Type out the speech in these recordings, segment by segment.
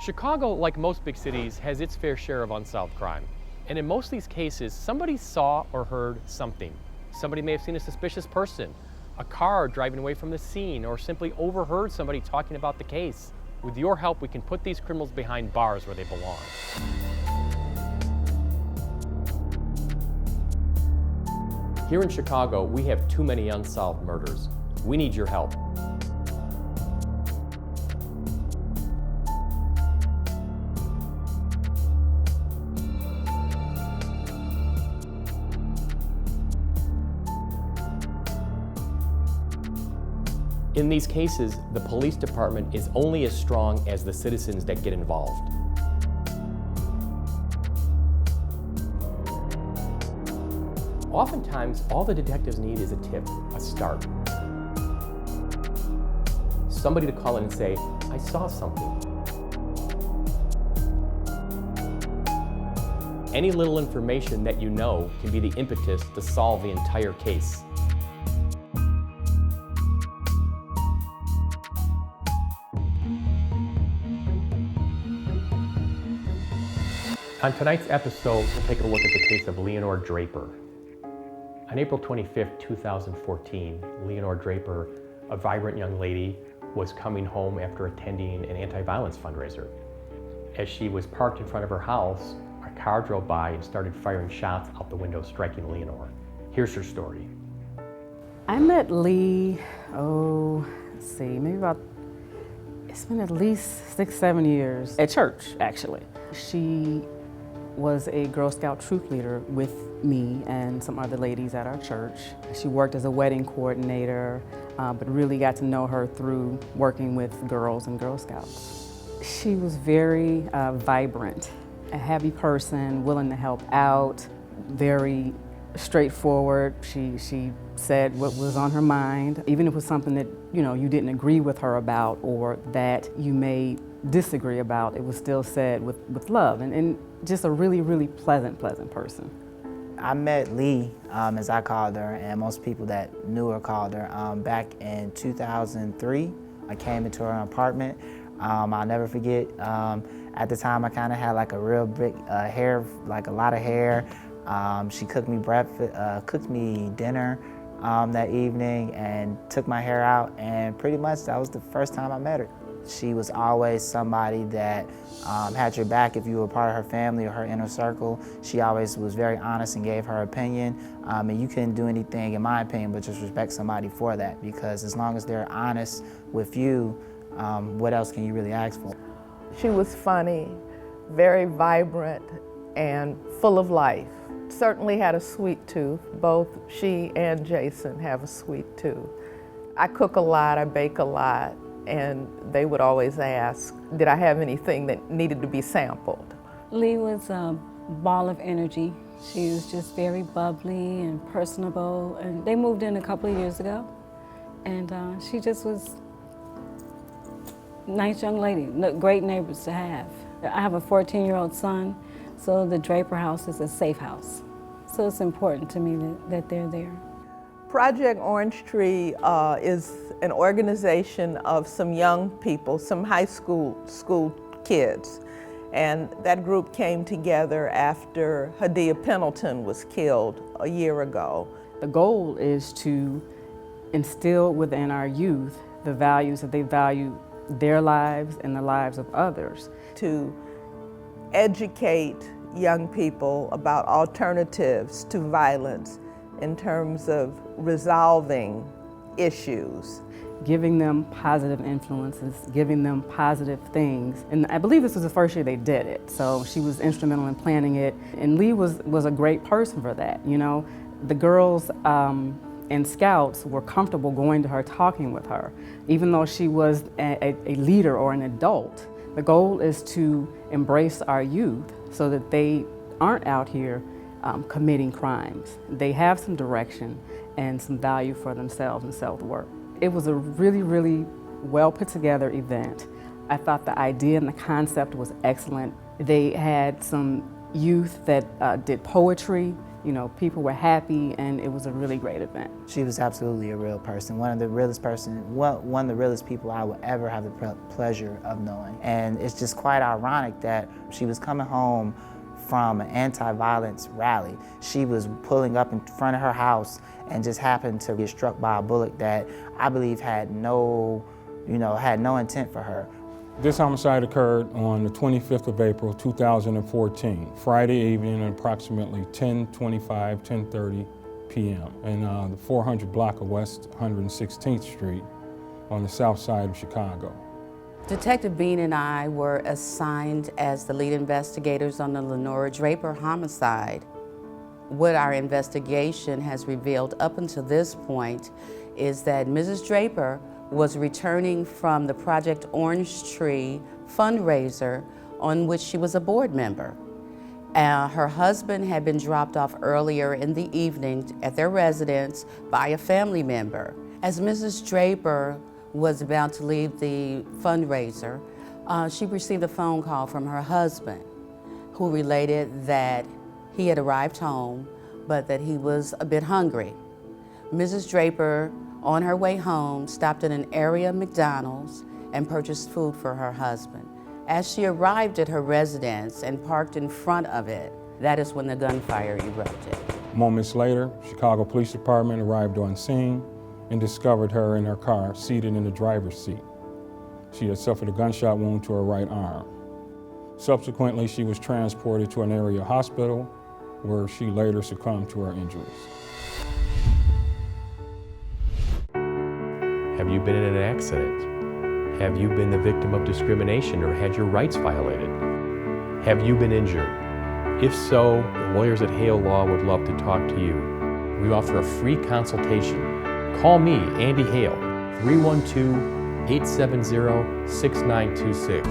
Chicago, like most big cities, has its fair share of unsolved crime. And in most of these cases, somebody saw or heard something. Somebody may have seen a suspicious person, a car driving away from the scene, or simply overheard somebody talking about the case. With your help, we can put these criminals behind bars where they belong. Here in Chicago, we have too many unsolved murders. We need your help. In these cases, the police department is only as strong as the citizens that get involved. Oftentimes, all the detectives need is a tip, a start. Somebody to call in and say, I saw something. Any little information that you know can be the impetus to solve the entire case. On tonight's episode, we'll take a look at the case of Leonore Draper. On April 25th, 2014, Leonore Draper, a vibrant young lady, was coming home after attending an anti-violence fundraiser. As she was parked in front of her house, a car drove by and started firing shots out the window, striking Leonore. Here's her story. I met Lee, it's been at least 6-7 years, at church, actually. She was a Girl Scout troop leader with me and some other ladies at our church. She worked as a wedding coordinator, but really got to know her through working with girls and Girl Scouts. She was very vibrant, a happy person, willing to help out, very straightforward. She said what was on her mind, even if it was something that you didn't agree with her about or that you may disagree about, it was still said with love and just a really, really pleasant person. I met Lee, as I called her, and most people that knew her called her, back in 2003. I came into her apartment. I'll never forget, at the time I kind of had like a real big hair, like a lot of hair. She cooked me breakfast, cooked me dinner that evening and took my hair out, and pretty much that was the first time I met her. She was always somebody that had your back if you were part of her family or her inner circle. She always was very honest and gave her opinion, and you couldn't do anything, in my opinion, but just respect somebody for that, because as long as they're honest with you, what else can you really ask for? She was funny, very vibrant, and full of life. Certainly had a sweet tooth. Both she and Jason have a sweet tooth. I cook a lot, I bake a lot, and they would always ask, did I have anything that needed to be sampled? Lee was a ball of energy. She was just very bubbly and personable, and they moved in a couple of years ago, and she just was a nice young lady, great neighbors to have. I have a 14-year-old son, so the Draper house is a safe house. So it's important to me that they're there. Project Orange Tree is an organization of some young people, some high school kids. And that group came together after Hadia Pendleton was killed a year ago. The goal is to instill within our youth the values that they value their lives and the lives of others. To educate young people about alternatives to violence in terms of resolving issues. Giving them positive influences, giving them positive things. And I believe this was the first year they did it, so she was instrumental in planning it. And Lee was a great person for that, The girls and Scouts were comfortable going to her, talking with her, even though she was a leader or an adult. The goal is to embrace our youth so that they aren't out here committing crimes. They have some direction and some value for themselves and self-worth. It was a really, really well put together event. I thought the idea and the concept was excellent. They had some youth that did poetry, You know, people were happy, and it was a really great event. She was absolutely a real person, one of the realest people I would ever have the pleasure of knowing. And it's just quite ironic that she was coming home from an anti-violence rally. She was pulling up in front of her house and just happened to get struck by a bullet that I believe had no intent for her. This homicide occurred on the 25th of April, 2014, Friday evening at approximately 10:25, 10:30 p.m. in the 400 block of West 116th Street on the south side of Chicago. Detective Bean and I were assigned as the lead investigators on the Leonore Draper homicide. What our investigation has revealed up until this point is that Mrs. Draper was returning from the Project Orange Tree fundraiser on which she was a board member. Her husband had been dropped off earlier in the evening at their residence by a family member. As Mrs. Draper was about to leave the fundraiser, she received a phone call from her husband, who related that he had arrived home, but that he was a bit hungry. Mrs. Draper, on her way home, stopped at an area McDonald's and purchased food for her husband. As she arrived at her residence and parked in front of it, that is when the gunfire erupted. Moments later, Chicago Police Department arrived on scene and discovered her in her car, seated in the driver's seat. She had suffered a gunshot wound to her right arm. Subsequently, she was transported to an area hospital where she later succumbed to her injuries. Have you been in an accident? Have you been the victim of discrimination or had your rights violated? Have you been injured? If so, the lawyers at Hale Law would love to talk to you. We offer a free consultation. Call me, Andy Hale, 312-870-6926.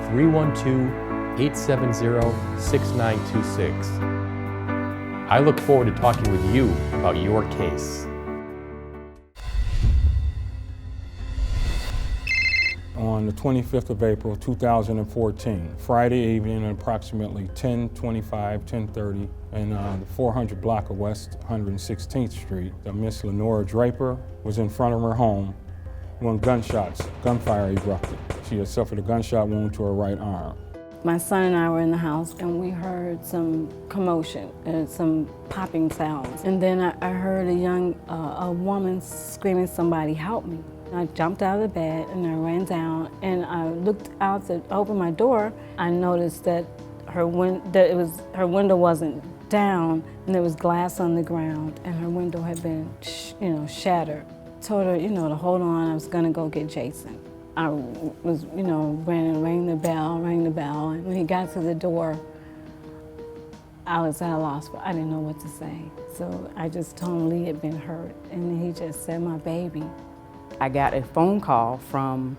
312-870-6926. I look forward to talking with you about your case. On the 25th of April, 2014, Friday evening at approximately 10:25, 10:30 in the 400 block of West 116th Street, Miss Leonore Draper was in front of her home when gunfire erupted. She had suffered a gunshot wound to her right arm. My son and I were in the house and we heard some commotion and some popping sounds. And then I heard a woman screaming, "Somebody help me." I jumped out of the bed and I ran down and I looked out to open my door. I noticed that her window wasn't down and there was glass on the ground and her window had been, shattered. Told her, to hold on, I was gonna go get Jason. I was, ran and rang the bell, and when he got to the door, I was at a loss, but I didn't know what to say. So I just told him Lee had been hurt, and he just said, "My baby." I got a phone call from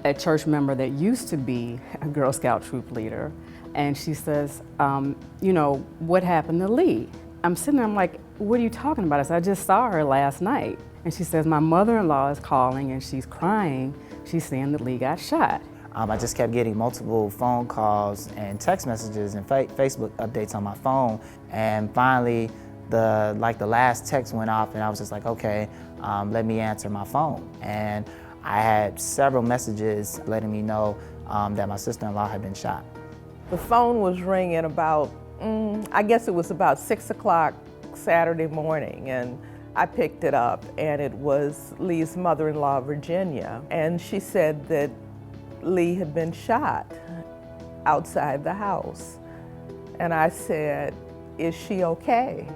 a church member that used to be a Girl Scout troop leader, and she says, what happened to Lee? I'm sitting there, I'm like, what are you talking about? I said, I just saw her last night. And she says, my mother-in-law is calling and she's crying. She's saying that Lee got shot. I just kept getting multiple phone calls and text messages and Facebook updates on my phone. And finally, the last text went off and I was just like, okay, let me answer my phone. And I had several messages letting me know that my sister-in-law had been shot. The phone was ringing about, I guess it was about 6 o'clock Saturday morning, and I picked it up, and it was Lee's mother-in-law, Virginia, and she said that Lee had been shot outside the house. And I said, is she okay?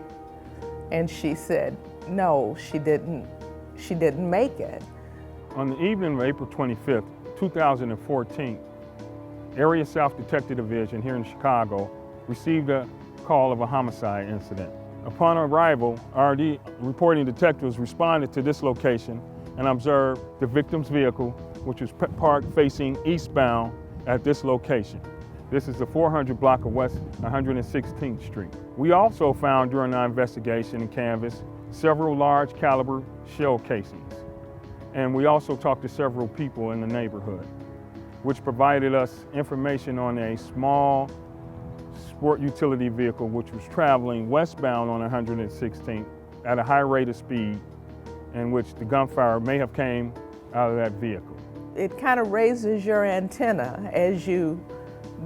And she said, no, she didn't make it. On the evening of April 25th, 2014, Area South Detective Division here in Chicago received a call of a homicide incident. Upon arrival, RD reporting detectives responded to this location and observed the victim's vehicle, which was parked facing eastbound at this location. This is the 400 block of West 116th Street. We also found during our investigation and canvass several large caliber shell casings. And we also talked to several people in the neighborhood, which provided us information on a small sport utility vehicle which was traveling westbound on 116th at a high rate of speed, in which the gunfire may have came out of that vehicle. It kind of raises your antenna as you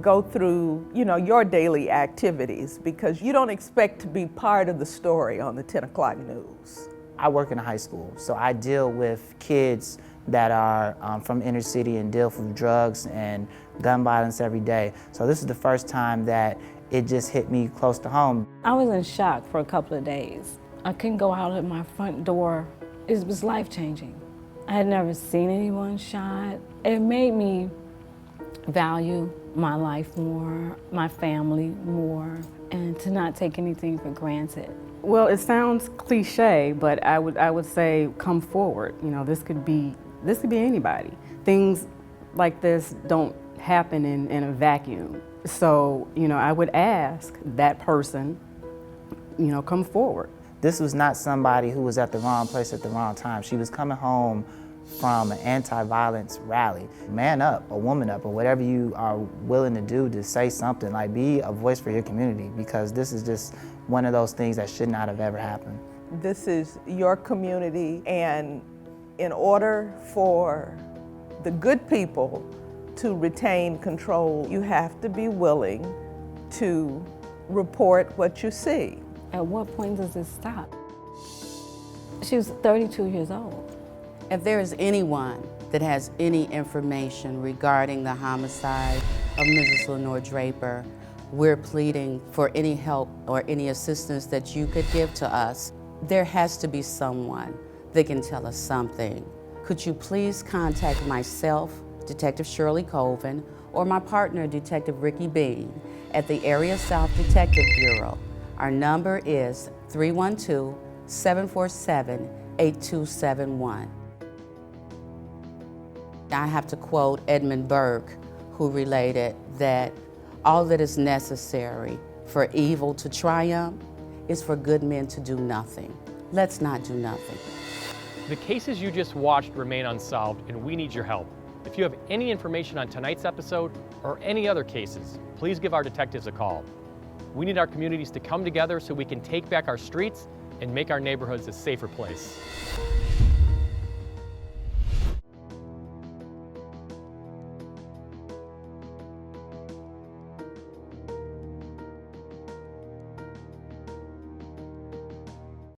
go through, your daily activities, because you don't expect to be part of the story on the 10 o'clock news. I work in a high school, so I deal with kids that are from inner city and deal with drugs and gun violence every day. So this is the first time that it just hit me close to home. I was in shock for a couple of days. I couldn't go out of my front door. It was life-changing. I had never seen anyone shot. It made me value my life more, my family more, and to not take anything for granted. Well, it sounds cliche, but I would say come forward. This could be anybody. Things like this don't happen in a vacuum. So, I would ask that person, come forward. This was not somebody who was at the wrong place at the wrong time. She was coming home from an anti-violence rally. Man up, or woman up, or whatever you are willing to do to say something. Like, be a voice for your community, because this is just one of those things that should not have ever happened. This is your community, and in order for the good people to retain control, you have to be willing to report what you see. At what point does it stop? She was 32 years old. If there is anyone that has any information regarding the homicide of Mrs. Leonore Draper, we're pleading for any help or any assistance that you could give to us. There has to be someone that can tell us something. Could you please contact myself, Detective Shirley Colvin, or my partner, Detective Ricky Bean, at the Area South Detective Bureau. Our number is 312-747-8271. I have to quote Edmund Burke, who related that all that is necessary for evil to triumph is for good men to do nothing. Let's not do nothing. The cases you just watched remain unsolved, and we need your help. If you have any information on tonight's episode or any other cases, please give our detectives a call. We need our communities to come together so we can take back our streets and make our neighborhoods a safer place.